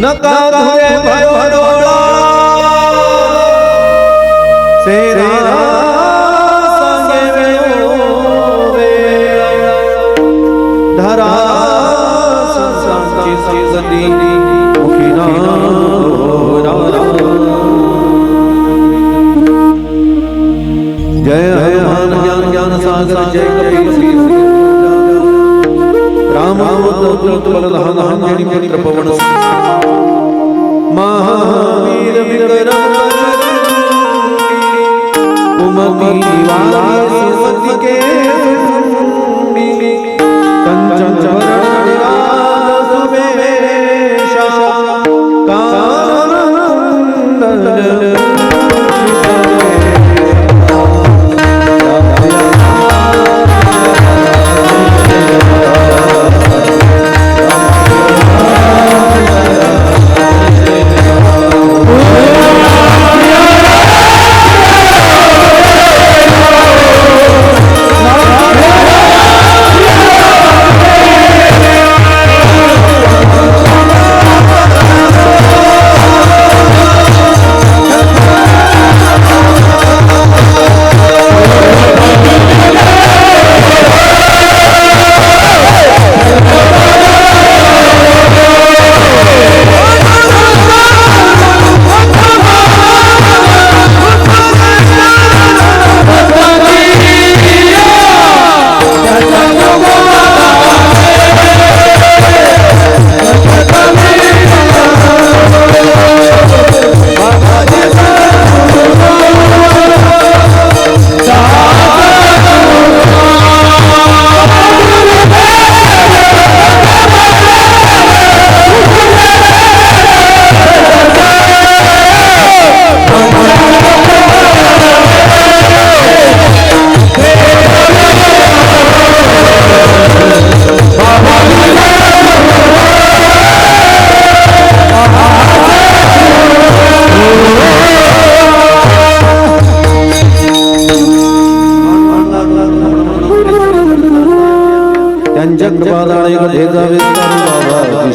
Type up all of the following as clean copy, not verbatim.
नका धोरे भयो डोला सेरा संगे वे धरा संसांची संगती मुखी ना जय हनुमान ज्ञान ज्ञान सागर जय कपीस राम बलधाम पुत्र पवन महावीर विक्रम उमति वासी के कंचन वरण विराज सुबेशा कानन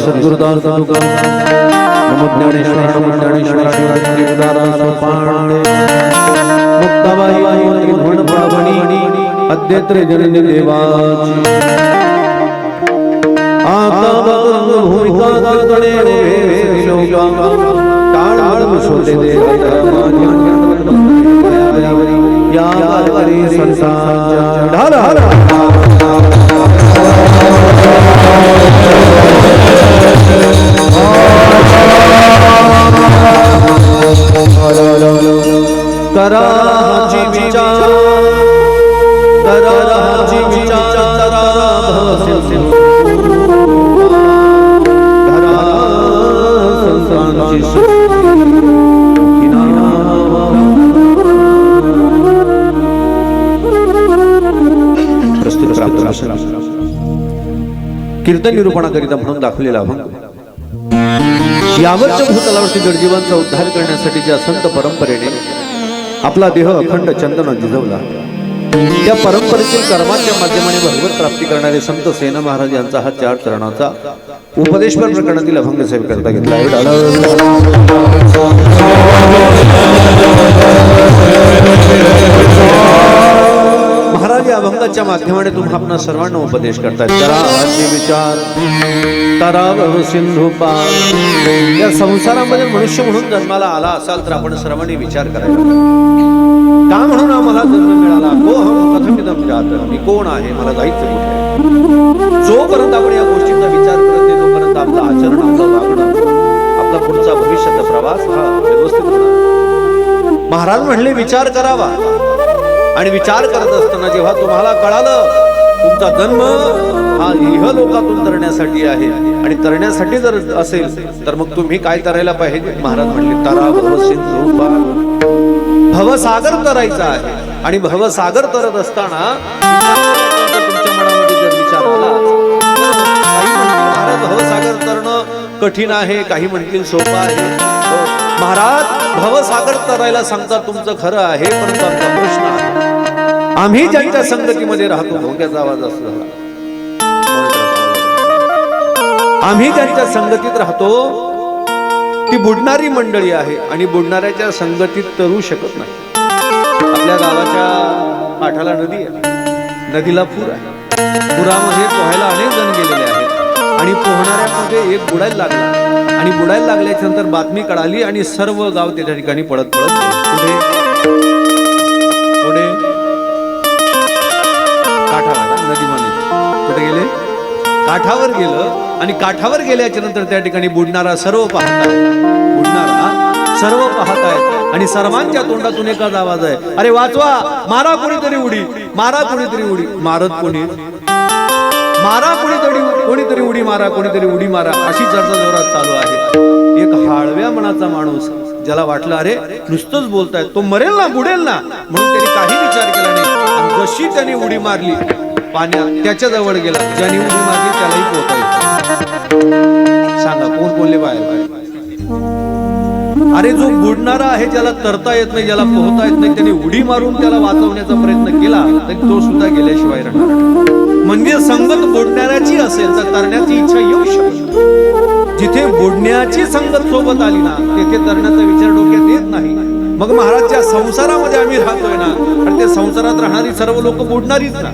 सद्गुरुदास नमो ज्ञानेश्वर नमो ज्ञानेश्वर मुक्ताबाई गुण पावनी अद्यत्र जननी देवाची आका भूमिका गणे लोका ताळ शोधे दे या करी संसार ढाल कराची विचार कराची विचार कीर्तन निरूपणाकरिता म्हणून दाखवलेला अभंग यावरच्या भूतलावरती जडजीवांचा उद्धार करण्यासाठी ज्या संत परंपरेने आपला देह अखंड चंदन जिजवला त्या परंपरेतील कर्माच्या माध्यमाने भगवत प्राप्ती करणारे संत सेना महाराज यांचा हा 4 चरणाचा उपदेशपर प्रकरणातील अभंग सेवे करता घेतला महाराज या अभंगाच्या माध्यमाने तुम्हाला सर्वांना उपदेश करतात जरा विचार ताराव सिंधू पार या संसारामध्ये मनुष्य म्हणून जन्माला आला असाल तर आपण सर्वांनी विचार करायला का म्हणून आम्हाला जन्म मिळाला को हम कथमिदम जात मी कोण आहे मला जायचं कुठे जोपर्यंत आपण या गोष्टींचा विचार करत नाही तोपर्यंत आपलं आचरण आपलं वागणं आपला पुढचा भविष्याचा प्रवास हा व्यवस्थित होणार महाराज म्हणले विचार करावा आणि विचार करत असताना जेव्हा तुम्हाला कळालं तुमचा जन्म हा इहलोकातून तरण्यासाठी आहे आणि तरण्यासाठी जर असेल तर मग तुम्ही काय करायला पाहिजे महाराज म्हणले तारा भवसिंधू भवसागर तरायचा आहे आणि भवसागर तरत असताना तुमच्या मनामध्ये जर विचार आला काही म्हणतील भवसागर तरणं कठीण आहे काही म्हणतील सोपं आहे महाराज भवसागर तरायला सांगता तुमचं खरं आहे परंतु आमचा प्रश्न आहे आम्ही ज्यांच्या संगतीमध्ये राहतो भोंग्याचा आवाज असतो आम्ही ज्यांच्या संगतीत राहतो ती बुडणारी मंडळी आहे आणि बुडणाऱ्याच्या संगतीत तरू शकत नाही आपल्या गावाच्या काठाला नदी आहे नदीला पूर आहे पुरामध्ये पोहायला अनेक जण गेलेले आहेत आणि पोहणाऱ्यामध्ये एक बुडायला लागला आणि बुडायला लागल्याच्या नंतर बातमी कळाली आणि सर्व गाव त्या ठिकाणी पळत पुढे पुढे काठावर नदीमध्ये कुठे गेले काठावर गेलं आणि काठावर गेल्याच्या नंतर त्या ठिकाणी बुडणारा सर्व पाहताय आणि सर्वांच्या तोंडातून एकच आवाज आहे अरे वाचवा मारा कोणीतरी उडी मारा कोणीतरी उडी मारत कोणी मारा कोणीतरी उडी मारा कोणीतरी उडी मारा अशी चर्चा जोरात चालू आहे एक हाळव्या मनाचा माणूस ज्याला वाटलं अरे नुसतंच बोलताय तो मरेल ना बुडेल ना म्हणून त्यांनी काही विचार केला नाही आणि जशी त्याने उडी मारली पाण्यात त्याच्या जवळ गेला ज्याने उडी मारली त्यालाही पोहता सांगा कोण बोलले बाहेर अरे जो बुडणारा आहे ज्याला तरता येत नाही ज्याला पोहता येत नाही त्याने उडी मारून त्याला वाचवण्याचा प्रयत्न केला तर तो सुद्धा गेल्याशिवाय राहणार म्हणजे संगत बुडणाऱ्याची असेल तर तरण्याची इच्छा येऊ शकते जिथे बुडण्याची संगत सोबत आली ना तिथे तरण्याचा विचार डोक्यात येत नाही मग महाराजच्या संसारामध्ये आम्ही राहतोय ना आणि त्या संसारात राहणारी सर्व लोक बुडणारीच ना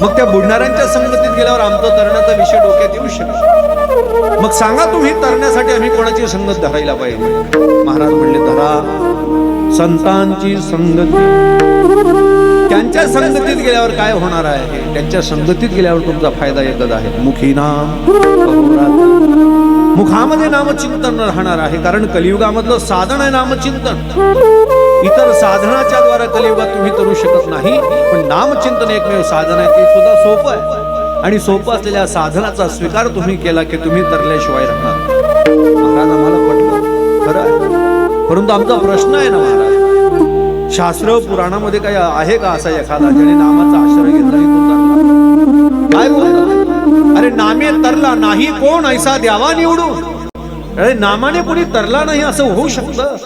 मग त्या बुडणाऱ्यांच्या संगतीत गेल्यावर आमचा तरण्याचा विषय डोक्यात येऊ शकतो मग सांगा तुम्ही तरण्यासाठी आम्ही कोणाची संगत धरायला पाहिजे महाराज म्हणले धरा संतांची संगती त्यांच्या संगतीत गेल्यावर काय होणार आहे त्यांच्या संगतीत गेल्यावर तुमचा फायदा एकच आहे मुखी नाम मुखामध्ये नामचिंतन राहणार आहे कारण कलियुगामधलं साधन आहे नामचिंतन इतर साधनाच्या द्वारा कलियुगात तुम्ही करू शकत नाही पण नामचिंतन एकमेव साधन आहे ते सुद्धा सोपं आहे आणि सोपं असलेल्या साधनाचा स्वीकार तुम्ही केला की तुम्ही तरल्याशिवाय राहणार महाराज आम्हाला पटलं खरं आहे परंतु आमचा प्रश्न आहे ना महाराज शास्त्र पुराणामध्ये काही आहे का असा एखादा ज्याने नामाचा आश्रय घेतला तो काय बोलतो अरे नामे तरला नाही कोण ऐसा द्यावा निवडून अरे नामाने कोणी तरला नाही असं होऊ शकतं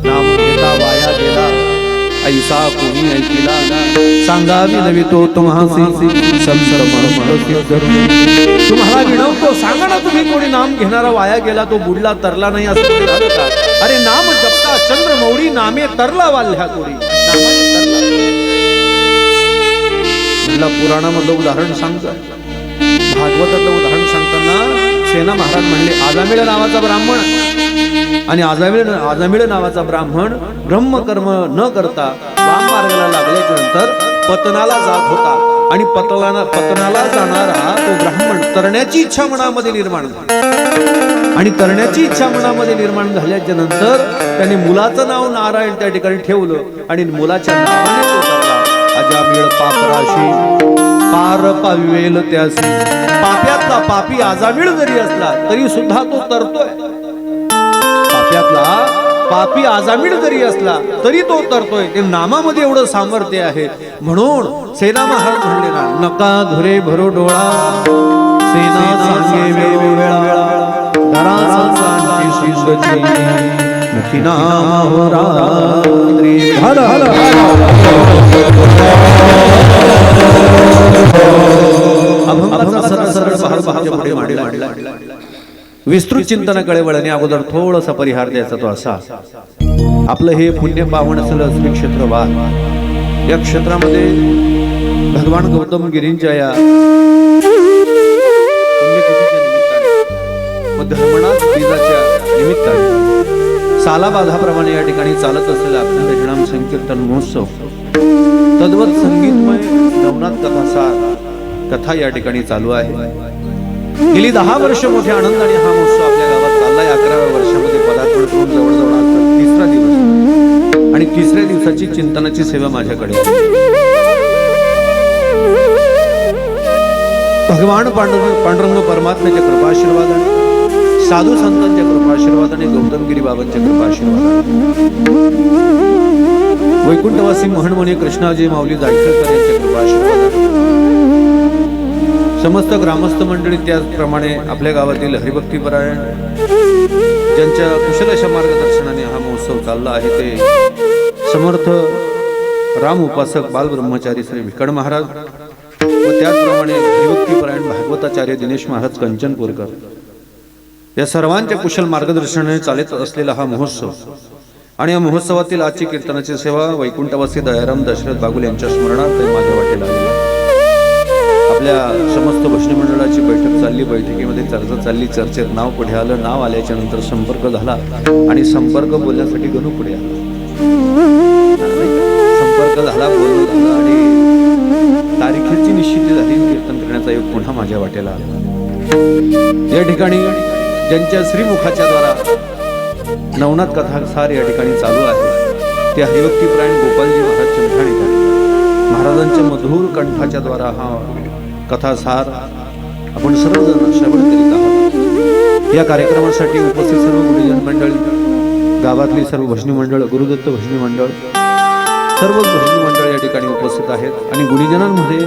नाम घेता वाया गेला ऐसा कोणी ऐकिला सांगावी नवी तो तुम्हासी तुम्हाला विनवतो सांगा ना तुम्ही कोणी नाम घेणारा वाया गेला तो बुडला तरला नाही असं कोणी झालं का अरे नाम जपता चंद्र मौळी नामे तरला वाल्या कोणी नामाने तरला पुराणामधलं उदाहरण सांगतं भागवतातलं उदाहरण सांगताना सेना महाराज म्हणले आजामिळ नावाचा ब्राह्मण आणि आजामिळ नावाचा ब्राह्मण ब्रह्मकर्म न करता वाम मार्गाला लागल्याच्या नंतर पतनाला जात होता आणि पतनाला जाणारा तो ब्राह्मण तरण्याची इच्छा मनामध्ये निर्माण झाली आणि तरण्याची इच्छा मनामध्ये निर्माण झाल्याच्या नंतर त्याने मुलाचं नाव नारायण त्या ठिकाणी ठेवलं आणि मुलाच्या नावाने तो तरला अजामिळ पापराशी पार पावेल त्यासी पाप्यातला पापी आजामिळ जरी असला तरी सुद्धा तो तरतोय पाप्यातला पापी आजामिळ जरी असला तरी तो तरतोय ते नामामध्ये एवढं सामर्थ्य आहे म्हणून सेना महाराज म्हणले ना नका धुरे भरो डोळा सेना सांगे वेळोवेळा धरा संतांची सुगती मुखी नाम हो रात्री अभंगाचा सरळ सरळ भाग पुढे मांडला. विस्तृत चिंतनाकडे वळणे अगोदर थोडासा परिहार द्यायचा तो असा. आपलं हे पुण्य पावन असलं श्री क्षेत्र वार, या क्षेत्रामध्ये भगवान गौतम गिरींच्या या पुण्यतिथीच्या निमित्ताने व धर्मनाथ बीजाच्या निमित्ताने सालाबाधाप्रमाणे या ठिकाणी चालत असलेला अखंड हरिनाम संकीर्तन महोत्सव, तद्वत संगीतमय नवनाथ कथासार कथा या ठिकाणी चालू आहे. गेली 10 वर्ष मोठ्या आनंदाने हा महोत्सव आपल्या गावात चाललाय. 11व्या वर्षामध्ये पदार्पण करून जवळजवळ आता 3रा दिवस आणि 3ऱ्या दिवसाची चिंतनाची सेवा माझ्याकडे. भगवान पांडुरंग परमात्म्याच्या कृपाशीर्वादाने, साधू संतांच्या कृपाशीर्वादाने, गौतमगिरी बाबांच्या कृपाशीर्वादाने, वैकुंठवासी महणमणी कृष्णाजी माऊली जायकरकर यांच्या कृपाशीर्वादाने, समस्त ग्रामस्थ मंडळी, त्याचप्रमाणे आपल्या गावातील हरिभक्तीपरायण ज्यांच्या कुशल अशा मार्गदर्शनाने हा महोत्सव चालला आहे ते समर्थ राम उपासक बालब्रह्मचारी श्री भिकड महाराज व त्याचप्रमाणे हरिभक्तीपरायण भागवताचार्य दिनेश महाराज कंचनपूरकर, या सर्वांच्या कुशल मार्गदर्शनाने चालत असलेला हा महोत्सव आणि या महोत्सवातील आजची कीर्तनाची सेवा वैकुंठवासी दयाराम दशरथ बागुल यांच्या स्मरणार्थ माझ्या वाटेला आलेली आहे. आपल्या समस्त भजनी मंडळाची बैठक चालली. बैठकीमध्ये चर्चा चालली. चर्चेत नाव पुढे आलं. नाव आल्याच्या नंतर संपर्क झाला आणि संपर्क बोलण्यासाठी गणू पुढे आला. संपर्क झाला, बोलणं झालं आणि तारीखेची निश्चिती झाली. कीर्तन करण्याचा योग पुन्हा माझ्या वाटेला आला. या ठिकाणी ज्यांच्या श्रीमुखाच्या द्वारा नवनाथ कथासार या ठिकाणी चालू आहे ते हरिभक्तीपरायण गोपालजी महाराज चमठाणेकर महाराजांच्या मधुर कंठाच्या द्वारा हा कथासार आपण सर्वजण श्रवण करीत आहात. या कार्यक्रमासाठी उपस्थित सर्व गुरुजन मंडळी, गावातली सर्व भजनी मंडळ, गुरुदत्त भजनी मंडळ, सर्व भजनी मंडळ या ठिकाणी उपस्थित आहेत. आणि गुणीजनांमध्ये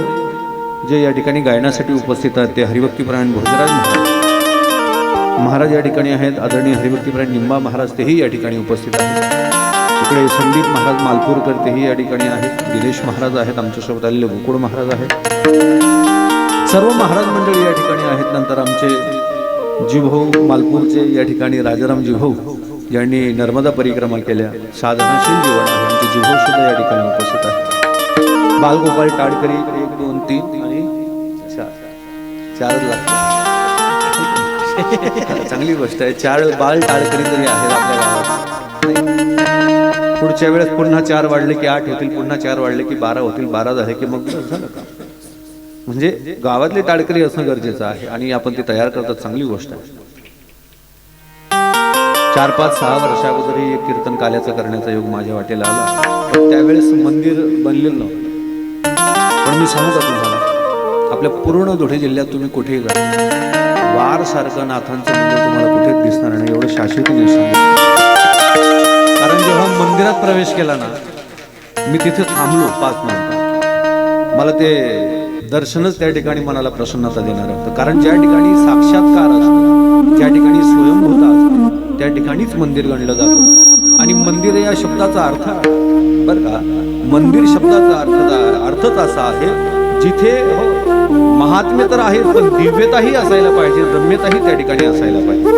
जे या ठिकाणी गायनासाठी उपस्थित आहेत ते हरिभक्तीपरायण भोजराज महाराज या ठिकाणी आहेत. आदरणीय हरिभक्तीपरायण निंबा महाराज तेही या ठिकाणी उपस्थित आहेत. इकडे संदीप महाराज मालपूरकर तेही या ठिकाणी आहेत. दिनेश महाराज आहेत. आमच्यासोबत आलेले गोकुळ महाराज आहेत. सर्व महाराज मंडळी या ठिकाणी आहेत. नंतर आमचे जिभाऊ मालपूरचे या ठिकाणी राजाराम जिभाऊ यांनी नर्मदा परिक्रमा केल्या. साधनाशील जीवन आहे. आमचे जिभाऊ सुद्धा या ठिकाणी उपस्थित आहेत. बालगोपाल टाडकरी 1 2 3 आणि 4 लागतात. चांगली गोष्ट आहे. 4 बाल टाळकरी तरी आहेत आपल्या गावात. पुढच्या वेळेस पुन्हा 4 वाढले की 8 होतील, पुन्हा 4 वाढले की 12 होतील, 12 झाले की मग झालं का. म्हणजे गावातले टाळकरी असणं गरजेचं आहे आणि आपण ते तयार करतात. चांगली गोष्ट आहे. 4 5 6 वर्षा अगोदरही एक कीर्तन काल्याचं करण्याचा योग माझ्या वाटेला आला. त्यावेळेस मंदिर बनलेलं नव्हतं. पण मी सांगू का तुम्हाला, आपल्या पूर्ण धुळे जिल्ह्यात तुम्ही कुठेही जा, वार सारखं नाथांचं मंदिर तुम्हाला कुठेच दिसणार नाही. एवढं शाश्वतीने सांगितलं. कारण जेव्हा मंदिरात प्रवेश केला ना, मी तिथे थांबलो 5 मिनिटं. मला ते दर्शनच त्या ठिकाणी मनाला प्रसन्नता देणार होतं. कारण ज्या ठिकाणी साक्षात्कार असतो, ज्या ठिकाणी स्वयंभूता असतो, त्या ठिकाणीच मंदिर गणलं जातं. आणि मंदिर या शब्दाचा अर्थ बरं का, मंदिर शब्दाचा अर्थच असा आहे जिथे महात्म्य तर आहे पण दिव्यताही असायला पाहिजे, रम्यताही त्या ठिकाणी असायला पाहिजे.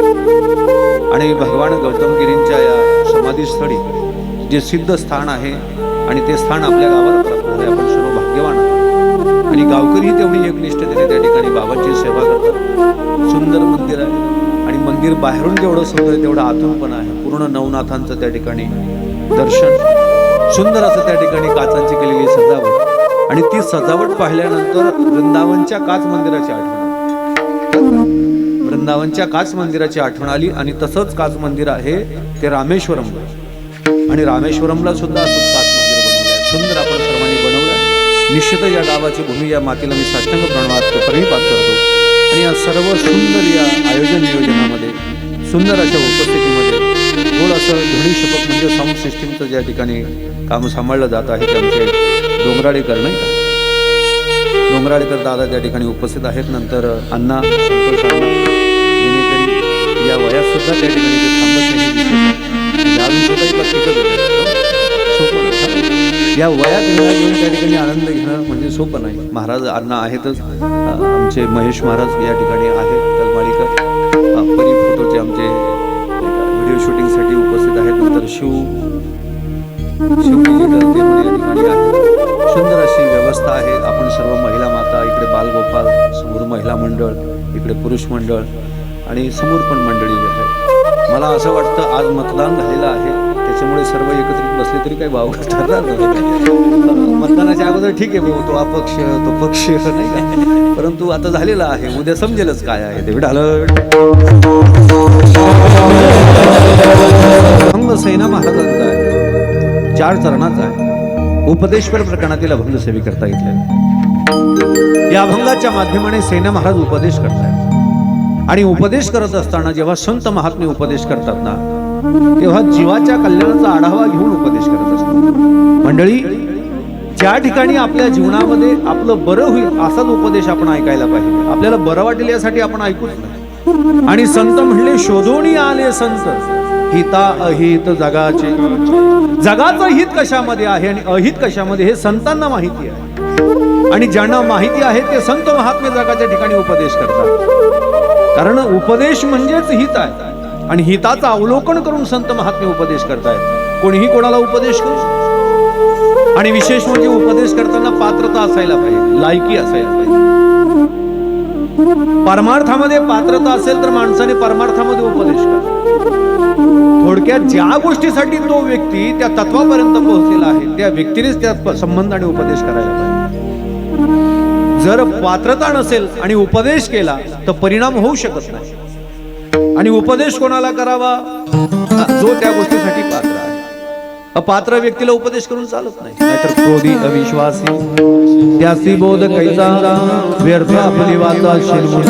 आणि भगवान गौतमगिरींच्या या समाधीस्थळी जे सिद्ध स्थान आहे आणि ते स्थान आपल्या गावाला प्राप्त आहे. आपण सर्व भाग्यवान आहोत. आणि गावकरीही तेवढी एकनिष्ठतेने त्या ठिकाणी बाबांची सेवा करतात. सुंदर मंदिर आहे आणि मंदिर बाहेरून जेवढं सुंदर आहे तेवढं आतून पण आहे. पूर्ण नवनाथांचं त्या ठिकाणी दर्शन, सुंदर असं त्या ठिकाणी काचांची केलेली सजावट आणि ती सजावट पाहिल्यानंतर वृंदावनच्या काच मंदिराची आठवण, वृंदावनच्या काच मंदिराची आठवण आली. आणि तसंच काच मंदिर आहे ते रामेश्वरम, आणि रामेश्वरमला सुद्धा असंच काच मंदिर बनवलं आहे. सुंदर आपण सर्वांनी बनवलं आहे. निश्चितच या गावाची भूमी, या मातीला मी साष्टांग प्रणवात करतो. आणि या सर्व सुंदर या आयोजन नियोजनामध्ये, सुंदर अशा उपस्थितीमध्ये गोड असं ध्वनी शपथ म्हणजे साऊंड सिस्टीमचं ज्या ठिकाणी काम सांभाळलं जात आहे ते आमचे डोंगराळेकर नाही का, डोंगराळकर दादा त्या ठिकाणी उपस्थित आहेत. नंतर अण्णा संतोष अण्णा येणेकरी या वयात सुद्धा त्या ठिकाणी ते थांबत नाही. अजून सुद्धा एक टिकत या वयात घेऊन त्या ठिकाणी आनंद घेणं म्हणजे सोपं नाही. महाराज अण्णा आहेतच. आमचे महेश महाराज या ठिकाणी आहेत. तलमाळीकर परी फोटोचे आमचे व्हिडिओ शूटिंगसाठी उपस्थित आहेत. नंतर शिवलिंग या ठिकाणी आहेत. सुंदर अशी व्यवस्था आहे. आपण सर्व महिला माता, इकडे बालगोपाल, समोर महिला मंडळ, इकडे पुरुष मंडळ आणि समोर पण मंडळी आहे. मला असं वाटतं आज मतदान झालेलं आहे, त्याच्यामुळे सर्व एकत्रित बसले तरी काही वाव ठरणार नाही. मतदानाच्या अगोदर ठीक आहे, तो अपक्ष तो पक्ष नाही का, परंतु आता झालेला आहे. उद्या समजेलच काय आहे ते. सेना महाराजांचा आहे, 4 चरणाचा आहे. उपदेशपर प्रकरणातील अभंग सेवी करता येतले. या अभंगाच्या माध्यमाने सेना महाराज उपदेश करतात आणि उपदेश करत असताना जेव्हा संत महात्मे उपदेश करतात ना, तेव्हा जीवाच्या कल्याणाचा आढावा घेऊन उपदेश करत असतात. मंडळी, ज्या ठिकाणी आपल्या जीवनामध्ये आपलं बरं होईल असाच उपदेश आपण ऐकायला पाहिजे. आपल्याला बरं वाटेल यासाठी आपण ऐकूच नाही. आणि संत म्हणले शोधून आले संत, हिता अहित जगाचे. जगाचं हित कशामध्ये आहे आणि अहित कशामध्ये हे संतांना माहिती आहे. आणि ज्यांना माहिती आहे ते संत महात्मे जगाच्या ठिकाणी उपदेश करतात. कारण उपदेश म्हणजेच हित आहे आणि हिताचं अवलोकन करून संत महात्मे उपदेश करतायत. कोणीही कोणाला उपदेश करू. आणि विशेष म्हणजे उपदेश करताना पात्रता असायला पाहिजे, लायकी असायला पाहिजे. परमार्थामध्ये पात्रता असेल तर माणसाने परमार्थामध्ये उपदेश करा. थोडक्यात ज्या गोष्टीसाठी तो व्यक्ती त्या तत्वापर्यंत पोहोचलेला आहे त्या व्यक्तीनेच त्या संबंधाने उपदेश करायला पाहिजे. जर पात्रता नसेल आणि उपदेश केला तर परिणाम होऊ शकत नाही. आणि उपदेश कोणाला करावा? जो त्या गोष्टीसाठी पात्र आहे. अपात्र व्यक्तीला उपदेश करून चालत नाही. नाहीतर क्रोधी अविश्वासी त्यासी बोध कैसा व्यर्थ आपली वाचा शिरमूळ.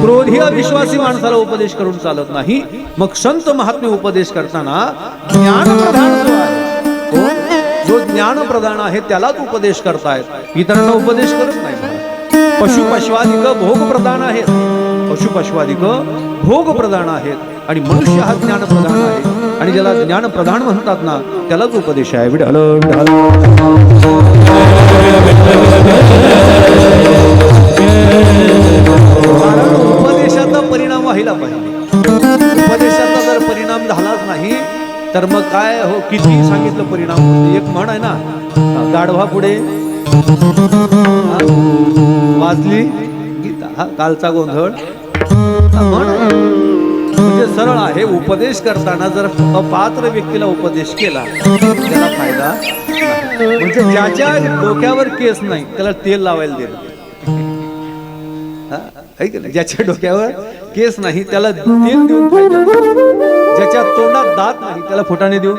क्रोधी अविश्वासी माणसाला उपदेश करून चालत नाही. मग संत महात्मे उपदेश करताना ज्ञान प्रधान जो आहे, जो ज्ञान प्रधान आहे त्यालाच उपदेश करतायत, इतरांना उपदेश करत नाही. पशु पशवादिक भोग प्रधान आहेत. पशु पशवादिक भोग प्रधान आहेत आणि मनुष्य हा ज्ञान प्रधान आहे. आणि ज्याला ज्ञान प्रधान म्हणतात ना त्यालाच उपदेश आहे. विठ्ठल विठ्ठल. उपदेशाचा परिणाम व्हायला पाहिजे. उपदेशाचा जर परिणाम झालाच नाही तर मग काय हो, किती सांगितलं परिणाम होतो. एक म्हण आहे ना, गाढवा पुढे वाजली गीता, हा कालचा गोंधळ म्हण म्हणजे सरळ आहे. उपदेश करताना जर अपात्र व्यक्तीला उपदेश केला त्याला फायदा नाही. म्हणजे ज्याच्या डोक्यावर केस नाही त्याला तेल लावायला दिलं. ज्याच्या डोक्यावर केस नाही त्याला तेल देऊन फायदा. ज्याच्या तोंडात दात नाही त्याला फुटाणे देऊन,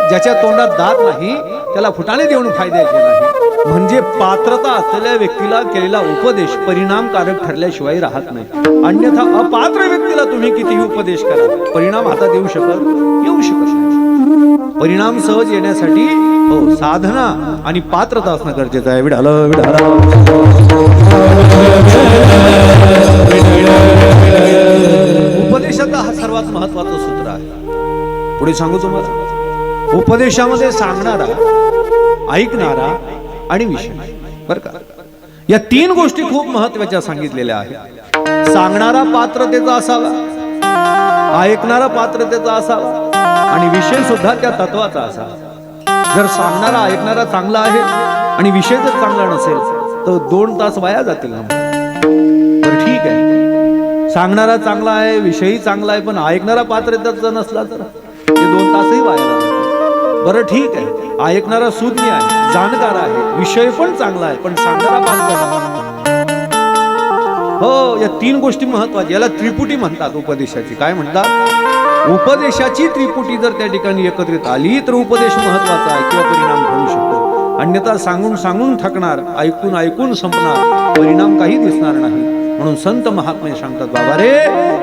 ज्याच्या तोंडात दात नाही त्याला फुटाणे देऊन फायद्याचे नाही. म्हणजे पात्रता असलेल्या व्यक्तीला केलेला उपदेश परिणामकारक ठरल्याशिवाय राहत नाही. अन्यथा अपात्र व्यक्तीला तुम्ही कितीही उपदेश करा, परिणाम हातात येऊ शकत नाही. परिणाम सहज येण्यासाठी हो साधना आणि पात्रता असणं गरजेचं आहे. विढाल विढाल. उपदेशाचा हा सर्वात महत्वाचं सूत्र आहे. पुढे सांगू तुम्हाला. उपदेशामध्ये सांगणारा, ऐकणारा आणि विषय, बर का, या 3 गोष्टी खूप महत्वाच्या सांगितलेल्या आहेत. सांगणारा पात्रतेचा असावा, ऐकणारा पात्रतेचा असावा आणि विषय सुद्धा त्या तत्वाचा असावा. जर सांगणारा ऐकणारा चांगला आहे आणि विषय जर चांगला नसेल तर 2 तास वाया जातील ना. तर ठीक आहे, सांगणारा चांगला आहे, विषयही चांगला आहे, पण ऐकणारा पात्रतेचा नसला तर ते 2 तासही वाया जातील. बरं ठीक आहे, ऐकणारा सुज्ञ आहे, जाणकार आहे, विषय पण चांगला आहे, पण सांगणारा पात्र. हो, या 3 गोष्टी महत्वाच्या. याला त्रिपुटी म्हणतात उपदेशाची. काय म्हणतात? उपदेशाची त्रिपुटी जर त्या ठिकाणी एकत्रित आली तर उपदेश महत्वाचा आहे किंवा परिणाम होऊ शकतो. अन्यथा सांगून सांगून थकणार, ऐकून ऐकून संपणार, परिणाम काही दिसणार नाही. म्हणून संत महात्मे सांगतात, बाबा रे,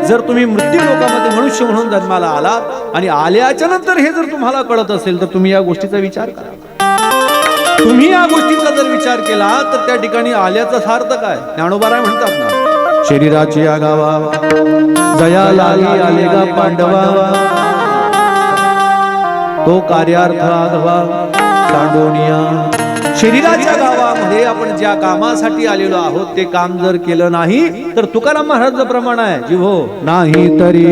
जर तुम्ही मृत्यू लोकांमध्ये मनुष्य म्हणून जन्माला आलात आणि आल्याच्या नंतर हे जर तुम्हाला कळत असेल तर तुम्ही या गोष्टीचा विचार करा. तुम्ही या गोष्टींचा जर विचार केला तर त्या ठिकाणी आल्याचा सार्थ काय? ज्ञानोबाराय म्हणतात ना, शरीराची या गावा जयाला आले गा पांडवा, तो कार्यार्थ आघवा सांडोनिया. शरीराच्या गावामध्ये आपण ज्या कामासाठी आलेलो आहोत ते काम जर केलं नाही तर तुकाराम महाराज प्रमाण आहे, जीवो नाही तरी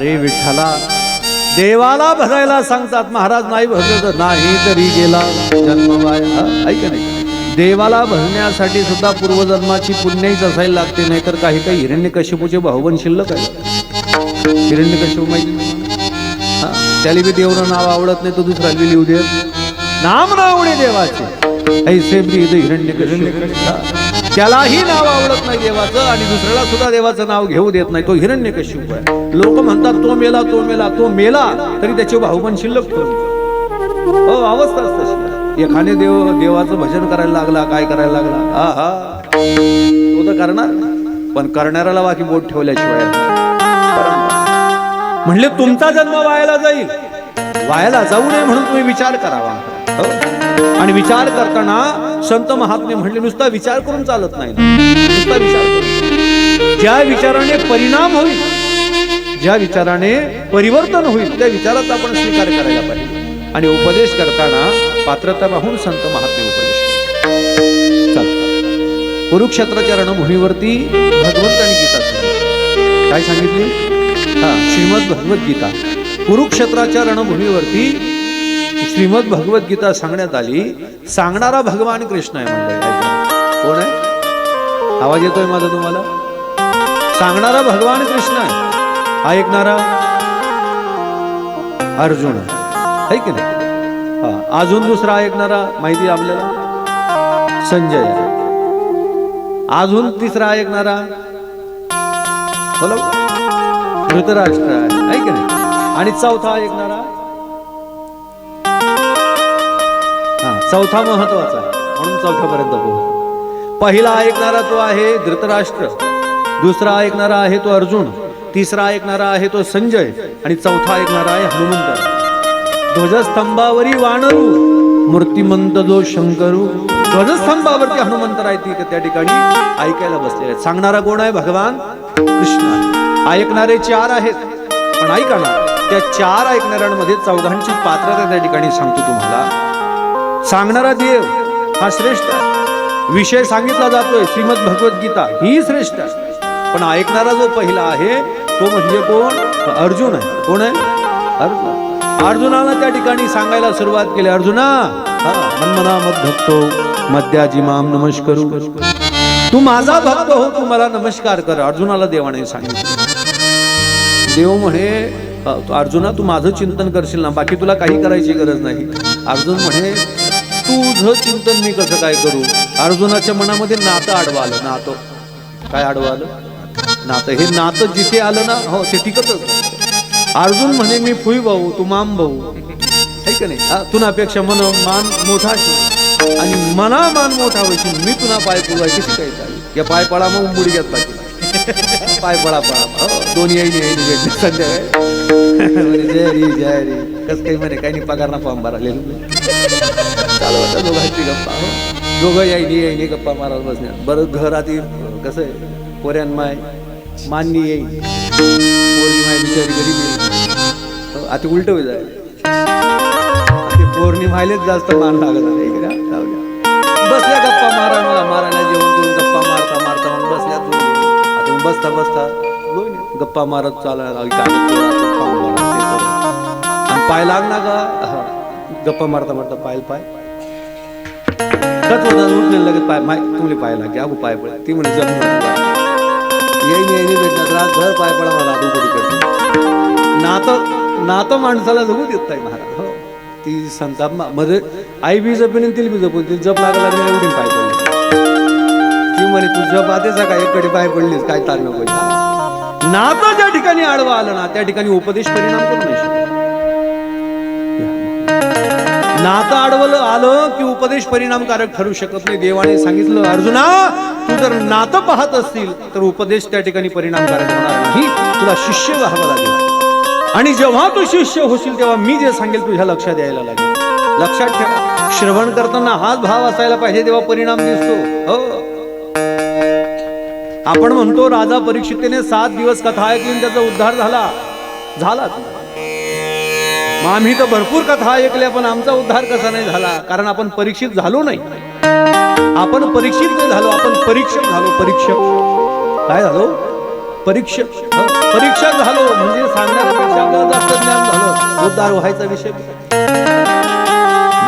रे विठ्ठला. देवाला भजायला सांगतात महाराज, नाही भजत नाही तरी गेला जन्म वाया. ऐक नाही, देवाला भजण्यासाठी सुद्धा पूर्वजन्माची पुण्याहीच असायला लागते, नाहीतर काही काही हिरण्यकश्यपूचे भाऊबंद शिल्लक आहे. हिरण्यकश्यप माहिती, त्याला बी देवनं नाव आवडत नाही, तो दुसरा बी लिहू दे नाम ना आवडे देवाचे ऐसे ब्रीद हिरण्यकश्यप. त्यालाही नाव आवडत नाही देवाचं आणि दुसऱ्याला सुद्धा देवाचं नाव घेऊ देत नाही, तो हिरण्यकश्यप आहे. लोक म्हणतात तो मेला तो मेला, तो मेला तरी त्याचे भाऊबंद शिल्लक ठेवले. हो, अवस्थाच तशी. एखाने देवाचं भजन करायला लागला, काय करायला लागला, हा तो तर करणार, पण करणाऱ्याला बाकी बोट ठेवल्याशिवाय. म्हणले तुमचा जन्म वायाला जाईल, वायाला जाऊ नये म्हणून तुम्ही विचार करावा. आणि विचार करताना संत महात्मे म्हणले नुसता विचार करून चालत नाही, नुसता विचार करून. ज्या विचाराने परिणाम होईल, ज्या विचाराने परिवर्तन होईल, त्या विचाराचा आपण स्वीकार करायला पाहिजे. आणि उपदेश करताना पात्रता पाहून संत महात्मे उपदेश करतात. कुरुक्षेत्राच्या रणभूमीवरती भगवंताने गीता सांगितली. काय सांगितली? श्रीमद भगवद्गीता. कुरुक्षेत्राच्या रणभूमीवरती श्रीमद भगवद्गीता सांगण्यात आली. सांगणारा भगवान कृष्ण आहे म्हणलं. कोण आहे? आवाज येतोय माझा तुम्हाला? सांगणारा भगवान कृष्ण आहे, ऐकणारा अर्जुन आहे की नाही? अजून दुसरा ऐकणारा माहिती आपल्याला संजय आहे. अजून तिसरा ऐकणारा बोला धृतराष्ट्र आहे की नाही? आणि चौथा ऐकणारा, चौथा महत्वाचा म्हणून चौथ्यापर्यंत पोहोच. पहिला ऐकणारा तो आहे धृतराष्ट्र, दुसरा ऐकणारा आहे तो अर्जुन, तिसरा ऐकणारा आहे तो संजय आणि चौथा ऐकणारा आहे हनुमंत. ध्वजस्तंभावरी वानरू मूर्तिमंत जो शंकरू. ध्वजस्तंभावरती हनुमंत राहते त्या ठिकाणी ऐकायला बसलेले. सांगणारा कोण आहे? भगवान कृष्ण. ऐकणारे चार आहेत, पण ऐका ना, त्या चार ऐकणाऱ्यांमध्ये चौघांची पात्रता त्या ठिकाणी सांगतो तुम्हाला. सांगणारा देव हा श्रेष्ठ आहे, विषय सांगितला जातोय श्रीमद भगवद्गीता ही श्रेष्ठ आहे. पण ऐकणारा जो पहिला आहे तो म्हणजे कोण? अर्जुन आहे. कोण आहे? अर्जुन. अर्जुनाला त्या ठिकाणी सांगायला सुरुवात केली. अर्जुना, मन्मना मद्भक्तो मद्याजी माम नमस्करू. तू माझा भक्त हो, तू मला नमस्कार कर. अर्जुनाला देवाने सांगितलं. देव म्हणे अर्जुना तू माझं चिंतन करशील ना, बाकी तुला काही करायची गरज नाही. अर्जुन म्हणे तुझं चिंतन मी कसं काय करू? अर्जुनाच्या मनामध्ये नातं आडवं आलं. नातं काय आडवं आलं? नातं. हे नातं जिथे आलं ना, हो ते टिकतच. अर्जुन म्हणे मी फुई भाऊ, तू माम भाऊ आहे का नाही? तुनापेक्षा मन मान मोठा असेल आणि मना मान मोठा होईल. मी तुला पाय पुळवाय किती काही चालेल. या पाय पळा मग उंबुडी घेत पाहिजे. पाय पळा पळा दोन्ही येईन संध्याकाळी जय रे जय रे कस काही म्हणे काही नाही पगार ना फॉर्म भराले चालू होता दोघांची गप्पा. हो दोघं येईनी गप्पा मारायला बसण्यात. बरं घर आधी कसं आहे, पोऱ्यान माय मान्य येईन, पोरगी माय बिचारी गरीब आता उलट होई जाय. ते पोरणी मायलेच जास्त मान लागत आहे. बसल्या गप्पा मारायला जेवण करून गप्पा मारता मारता मग बसल्या. आता बसता बसता लोणी गप्पा मारत चालणार पाय लागणार का गप्पा मारता मारता पाय लगेच पाय माय तुमले पाय लागे अगो पाय पडे ती म्हणजे येईन भेटणार रातभर पाय पडा मला अगोदरी करते नातं माणसाला जगू देत नाही महाराज हो ती संताप मध्ये आई बी जपेन तिला बी जपून ती जप लागला एवढी पाय पडली ती म्हणे तू जप आतेचा काय एककडे पाय पडलीस काय तार नको नातं ज्या ठिकाणी आडवा आलं ना त्या ठिकाणी उपदेश परिणाम करू नाही शकत नातं आडवलं आलं की उपदेश परिणामकारक ठरू शकत नाही देवाने सांगितलं अर्जुना तू जर नातं पाहत असतील तर उपदेश त्या ठिकाणी परिणामकारक होणार नाही तुला शिष्य व्हावं लागेल आणि जेव्हा तू शिष्य होशील तेव्हा मी जे सांगेल तुझ्या लक्षात यायला लागेल लक्षात ठेवा श्रवण करताना हाच भाव असायला पाहिजे तेव्हा परिणाम दिसतो हो आपण म्हणतो राजा परीक्षितीने 7 दिवस कथा ऐकून त्याचा उद्धार झाला मग आम्ही तर भरपूर कथा ऐकल्या पण आमचा उद्धार कसा नाही झाला कारण आपण परीक्षित झालो नाही आपण परीक्षित नाही झालो आपण परीक्षक झालो परीक्षक काय झालो परीक्षक झालो म्हणजे सांगण्यापेक्षा आपल्याला जास्त ज्ञान झालं उद्धार व्हायचा विषय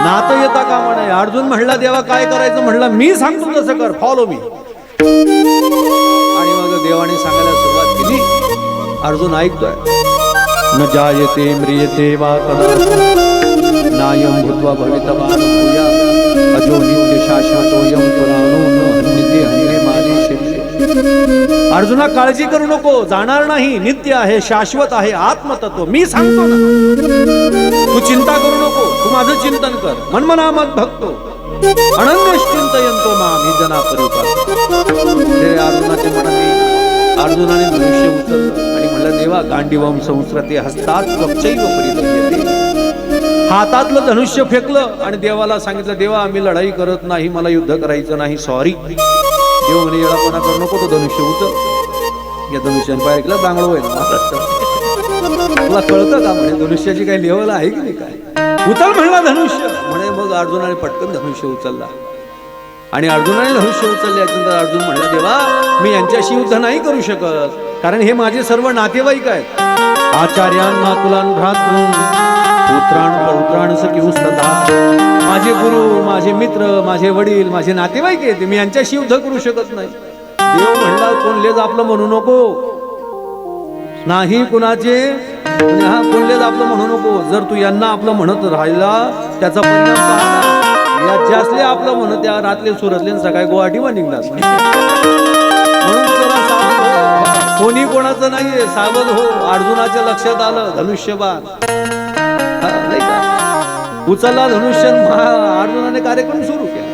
नातं येता कामा नाही अर्जुन म्हणला देवा काय करायचं म्हणला मी सांगतो तसं कर फॉलो मी आणि मग देवाने सांगायला सुरुवात केली अर्जुन ऐकतोय न जायते म्रियते वा कदाचित् नायं भूत्वा भवितव्यं भूया अजो नित्य शाश्वतोऽयं पुराणो न हन्यते हन्ये माने शिष्य अर्जुना काळजी करू नको जाणार नाही नित्य आहे शाश्वत आहे आत्मतत्व मी सांगतो ना तू चिंता करू नको तू माझं चिंतन कर मनमना मत भक्तो अनन्यश्चिंतयन्तो मां हि जना परिपालयन्ति ते अर्जुनाच्या मनात अर्जुनाने धनुष्य उचललं आणि म्हणलं देवा गांडीवम संस्कृते हस्तात त्वचैव परिदह्यते हातातलं धनुष्य फेकलं आणि देवाला सांगितलं देवा आम्ही लढाई करत नाही मला युद्ध करायचं नाही सॉरी देव म्हणे येळापणा करू नको तो धनुष्य उचल या धनुष्याने पाय ऐकलं चांगलं होईल तुला कळतं का म्हणे धनुष्याची काही लेवल आहे की नाही काय उचल म्हणला धनुष्य म्हणे मग अर्जुनाने पटकन धनुष्य उचलला आणि अर्जुनाने धनुष्य उचलल्यानंतर अर्जुन म्हणला देवा मी यांच्याशी युद्ध नाही करू शकत कारण हे माझे सर्व नातेवाईक आहेत आचार्यान मातुलान भ्रातृन पुत्रान पौत्रान सखी सदा माझे गुरु माझे मित्र माझे वडील माझे नातेवाईक आहेत मी यांच्याशी युद्ध करू शकत नाही देव म्हणला कोणलेच आपलं म्हणू नको नाही कुणाचे हा कोणलेच आपलं म्हणू नको जर तू यांना आपलं म्हणत राहिला त्याचा परिणाम पाहणार या जास्ले आपलं म्हणत त्या रातले सुरतले सकाळी गुवाहाटीवर निघणार म्हणून जरा कोणी कोणाचं नाहीये सावध हो अर्जुनाच्या लक्षात आलं धनुष्यबाण नाही का उचलला धनुष्य अर्जुनाने कार्यक्रम सुरू केला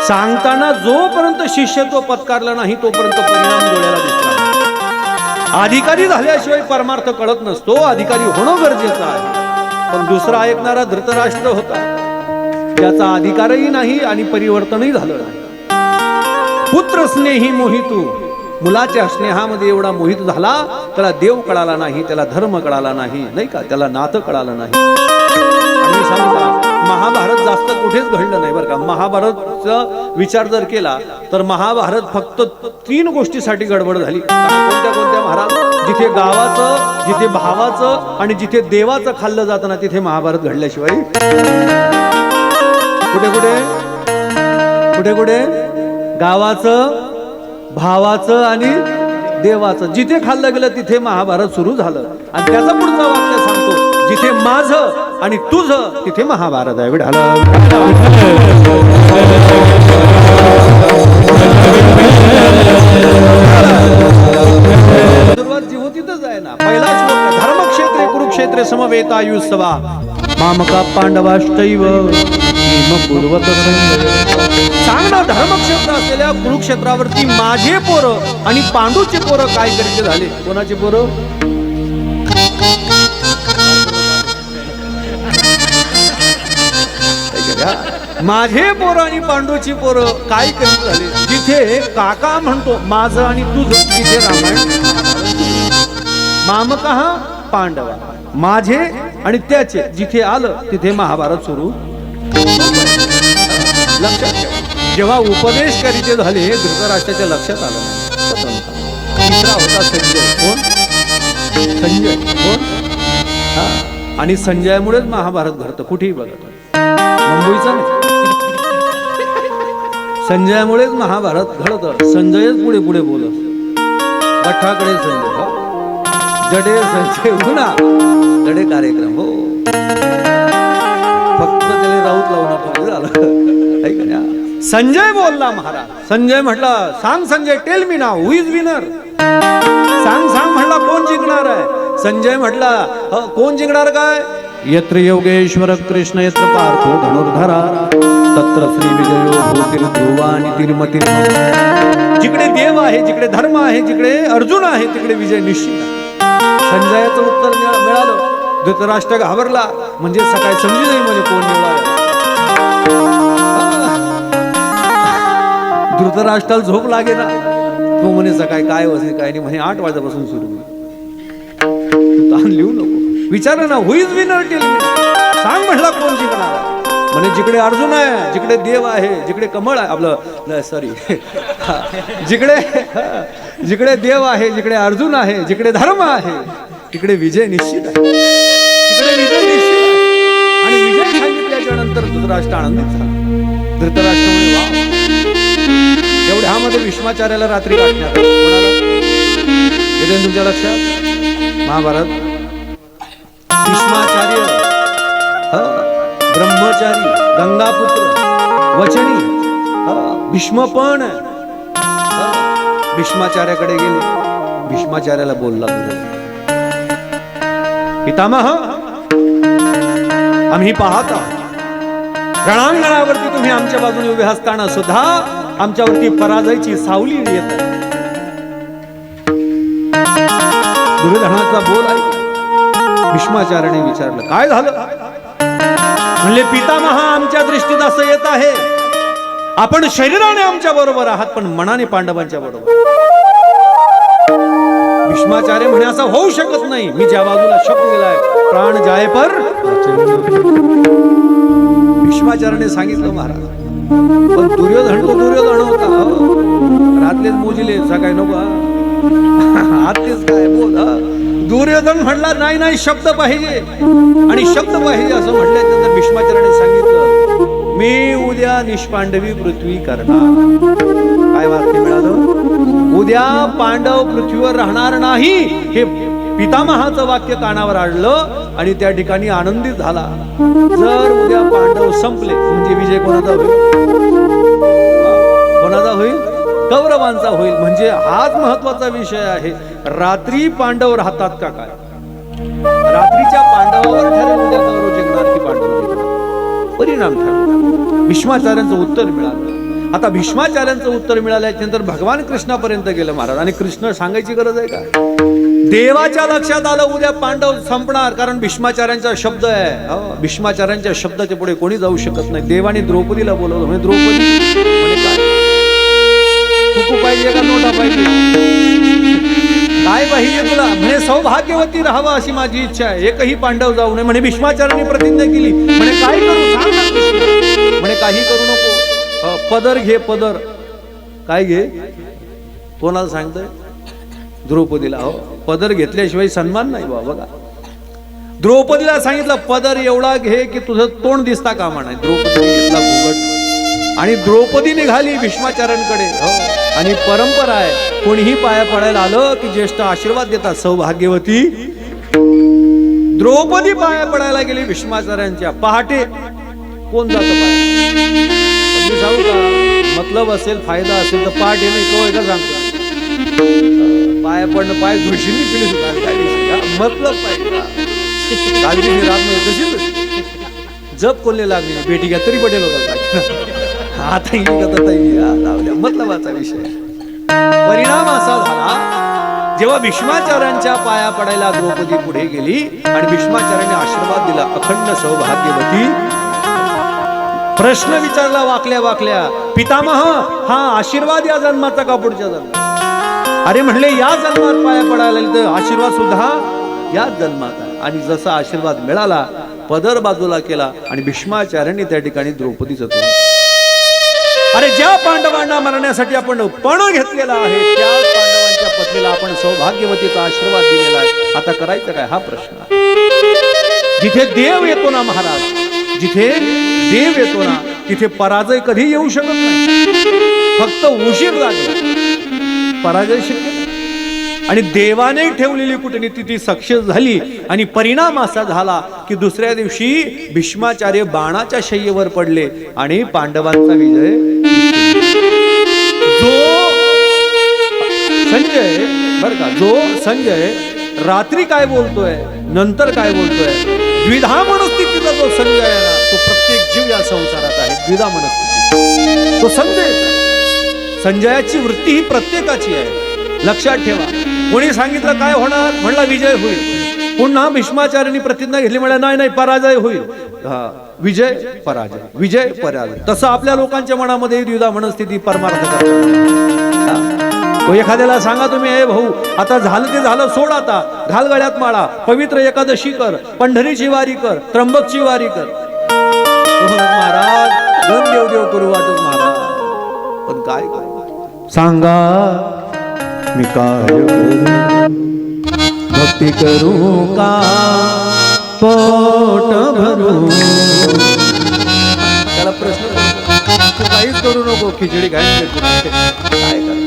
सांगताना जोपर्यंत शिष्यत्व पत्कारला नाही तोपर्यंत परिणाम डोळ्याला दिसला अधिकारी झाल्याशिवाय परमार्थ कळत नसतो अधिकारी होणं गरजेचं आहे पण दुसरा ऐकणारा धृतराष्ट्र होता त्याचा अधिकारही नाही आणि परिवर्तनही झालं नाही पुत्र स्नेही मोहितू मुलाच्या स्नेहामध्ये एवढा मोहित झाला त्याला देव कळाला नाही त्याला धर्म कळाला नाही नाही का त्याला नातं कळालं नाही आणि सांगता महाभारत जास्त कुठेच घडलं नाही बरं का महाभारतचा विचार जर केला तर महाभारत फक्त 3 गोष्टीसाठी गडबड झाली कोणत्या महाराज जिथे गावाचं जिथे भावाचं आणि जिथे देवाचं खाल्लं जातं ना तिथे महाभारत घडल्याशिवाय कुठे गावाचं भावाचं आणि देवाचं जिथे खाल्लं गेलं तिथे महाभारत सुरू झालं आणि त्याचा पुढचा वाक्य सांगतो जिथे माझं आणि तुझं तिथे महाभारत आहे विढाला सुरुवात जी होती तिथंच आहे ना पहिला श्लोक धर्मक्षेत्रे कुरुक्षेत्रे समवेतायुस्तवा मामका पांडवाष्टैव सांग ना धर्मक्षेत्र असलेल्या कुरुक्षेत्रावरती माझे पोरं आणि पांडूचे पोरं काय करायचे झाले कोणाचे पोरं माझे पोरं आणि पांडूची पोरं काय करीत झाले जिथे काका म्हणतो माझं आणि तुझं तिथे रामायण मामका हा पांडवा माझे आणि त्याचे जिथे आलं तिथे महाभारत सुरू लक्षात जेव्हा उपदेश करीचे झाले धृतराष्ट्राच्या लक्षात आलं तिसरा होता संजय. कोण? संजय. कोण? हा. आणि संजयामुळेच महाभारत घडतं. कुठेही बघा, मुंबईचा नाही, संजयामुळेच महाभारत घडतं. संजयच पुढे पुढे बोलत, गठ्ठाकडे संजय, हो जडे संजय गुणा जडे कार्यक्रम. हो फक्त त्याला राऊत लावून आपण झालं, ऐक ना. संजय बोलला महाराज. संजय म्हटला, सांग Sanjay, tell me now, who is winner. सांग सांग म्हटला, कोण जिंकणार आहे. संजय म्हटला, कोण जिंकणार काय. यत्र योगेश्वर कृष्ण यत्र पार्थो धनुर्धरा तत्र श्री विजयो भूतिर ध्रुवानी तिरुमती. जिकडे देव आहे, जिकडे धर्म आहे, जिकडे अर्जुन आहे, तिकडे विजय निश्चित आहे. संजयाचं उत्तर मिळालं. धृतराष्ट्र घाबरला, म्हणजे सकाळी समजू नाही म्हणजे कोण निवडाला. धृतराष्ट्राला झोप लागे ना. तो म्हणे सकाळी काय वाजले काय नाही, म्हणे 8 वाजल्यापासून सुरू होईल. तू ताण लिहू नको, विचार ना, हु इज विनर टेल मी. सांग म्हटला कोण जिंकणार. म्हणे जिकडे अर्जुन आहे, जिकडे देव आहे, जिकडे कमळ आहे, आपलं सॉरी जिकडे देव आहे, जिकडे अर्जुन आहे, जिकडे धर्म आहे, तिकडे विजय निश्चित आहे. तिकडे विजय निश्चित आहे. आणि विजय सांगितल्याच्या नंतर धृतराष्ट्र आनंदित झाला. धृतराष्ट्र म्हणे, वा. एवढ्यामध्ये भीष्माचार्याला रात्री गाठण्यात आलं. कोणाला येते तुमच्या लक्षात. महाभारत. भीष्माचार्य, ब्रह्मचारी, गंगापुत्र, वचनी, भीष्मपण. भीष्माचार्याकडे गेले. भीष्माचार्याला बोलला, पितामह, आम्ही पाहता रणांगणावरती तुम्ही आमच्या बाजूने उभे असताना सुद्धा आमच्यावरती पराजयाची सावली येत आहे. दुर्योधनाचा बोल आहे. भीष्माचार्याने विचारलं, काय झालं. म्हणले, पितामह, आमच्या दृष्टीत असं येत आहे, आपण शरीराने आमच्या बरोबर आहात पण मनाने पांडवांच्या बरोबर. भीष्माचार्य म्हणे, असं होऊ शकत नाही. मी ज्या बाजूला शब्द दिलाय, प्राण जाय पर. भीष्माचार्याने सांगितलं महाराज. पण दुर्योधन तो दुर्योधन होता. रात्रीच मोजिले, सकाळी नको आतेच काय बोल. दुर्योधन म्हटला, नाही नाही, शब्द पाहिजे आणि शब्द पाहिजे असं म्हटल्यानंतर भीष्माचार्याने सांगितलं, मी उद्या निष्पांडवी पृथ्वी करणार. काय वाक्य मिळालं. उद्या पांडव पृथ्वीवर राहणार नाही हे पितामहाचं वाक्य कानावर आणलं आणि त्या ठिकाणी आनंदित झाला. जर उद्या पांडव संपले म्हणजे विजय कोणाचा होईल. कोणाचा होईल. कौरवांचा होईल. म्हणजे हाच महत्वाचा विषय आहे. रात्री पांडव राहतात का काय. रात्रीच्या पांडवावर ठरेल उद्या कौरव जिंकणार की पांडव जिंकणार. परिणाम ठरला. भीष्माचार्यांचं उत्तर मिळालं. आता भीष्माचार्यांचं उत्तर मिळाल्यानंतर भगवान कृष्णापर्यंत गेलं महाराज. आणि कृष्ण सांगायची गरज आहे का. देवाच्या लक्षात आलं उद्या पांडव संपणार, कारण भीष्माचार्यांचा शब्द आहे. भीष्माचार्यांच्या शब्दाच्या पुढे कोणी जाऊ शकत नाही. देवाने द्रौपदीला बोलवलं. म्हणजे द्रौपदी म्हणे, काय कुकू पाहिजे का नोटा पाहिजे, काय पाहिजे तुला. म्हणे सौभाग्यवती राहावं अशी माझी इच्छा आहे. एकही पांडव जाऊ नये. म्हणे भीष्माचार्यांनी प्रतिज्ञा केली. म्हणे काय करू सांग ना कृष्ण. म्हणे काही करू नको. पदर घे, पदर. काय घे. कोणाला सांगतोय. द्रौपदीला. हो, पदर घेतल्याशिवाय सन्मान नाही बाबा. बघा, द्रौपदीला सांगितलं पदर एवढा घे की तुझं तोंड दिसता कामा नाही. द्रौपदीने घेतला घुंगट आणि द्रौपदी निघाली भीष्माचार्यांकडे. हो, आणि परंपरा आहे, कोणीही पाया पडायला आलं की ज्येष्ठ आशीर्वाद देतात. सौभाग्यवती द्रौपदी पाया पडायला गेली भीष्माचार्यांच्या. पहाटे कोण जातं पाया. सांगू का, मतलब असेल, फायदा असेल तर पहाटे नाही. तो एकदा सांगतो, पाया पडणं, पाय धुळशीने पिली सुद्धा मतलब पाहिजे. कालची रात तशीच जप कोल्हे लागली भेटी घ्या तरी पटेल होता. आता मतलबाचा विषय. परिणाम असा झाला, जेव्हा भीष्माचार्यांच्या पाया पडायला द्रौपदी पुढे गेली आणि भीष्माचार्याने आशीर्वाद दिला, अखंड सौभाग्यवती. प्रश्न विचारला वाकल्या वाकल्या, पितामह, हा आशीर्वाद या जन्माचा का पुढच्या जन्मात. अरे म्हणले, या जन्मात पाया पडायला तर आशीर्वाद सुद्धा याच जन्मात आहे. आणि जसा आशीर्वाद मिळाला, पदर बाजूला केला आणि भीष्माचार्यांनी त्या ठिकाणी द्रौपदीचं तोंड. अरे ज्या पांडवांना मरण्यासाठी आपण पण घेतलेला आहे, त्या पांडवांच्या पत्नीला आपण सौभाग्यवतीचा आशीर्वाद दिलेला आहे. आता करायचं काय हा प्रश्न आहे. जिथे देव येतो ना महाराज, जिथे देव येतो ना तिथे पराजय कधी येऊ शकत नाही. फक्त उशीर लागला, पराजय शक्य नाही. आणि देवाने ठेवलेली कूटनीती ती सक्सेस झाली आणि परिणाम असा झाला की दुसऱ्या दिवशी भीष्माचार्य बाणाच्या शय्येवर पडले आणि पांडवांचा विजय. जो संजय रात्री काय बोलतोय, नंतर काय बोलतोय, द्विधा मनस्थितीचा जो संजय आहे ना, तो प्रत्येक जीव या संसारात आहे. द्विधा मनस्थिती तो संजयाची वृत्ती ही प्रत्येकाची आहे. लक्षात ठेवा. कोणी सांगितलं काय होणार, म्हणला विजय होईल. पुन्हा भीष्माचार्यांनी प्रतिज्ञा घेतली, म्हणला नाही नाही पराजय होईल. विजय पराजय, विजय पराजय. तसं आपल्या लोकांच्या मनामध्ये द्विधा मनस्थिती परमार्थ करतात. तो एखाद्याला सांगा तुम्ही, हे भाऊ आता झालं ते झालं, सोड, आता घाल गळ्यात माळा, पवित्र एकादशी कर, पंढरीची वारी कर, त्र्यंबकची वारी कर. महाराज गण देव देव करू वाटत महाराज, पण काय करू सांगा, मी काय करू, भक्ती करू का पोट भरू. त्याला प्रश्न, तू काहीच करू नको, खिचडी काय करणार.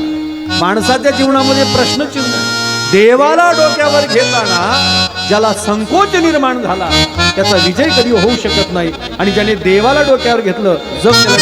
माणसाच्या जीवनामध्ये प्रश्नचिन्ह. देवाला डोक्यावर घेताना ज्याला संकोच निर्माण झाला त्याचा विजय कधी होऊ शकत नाही. आणि ज्याने देवाला डोक्यावर घेतलं जग त्याला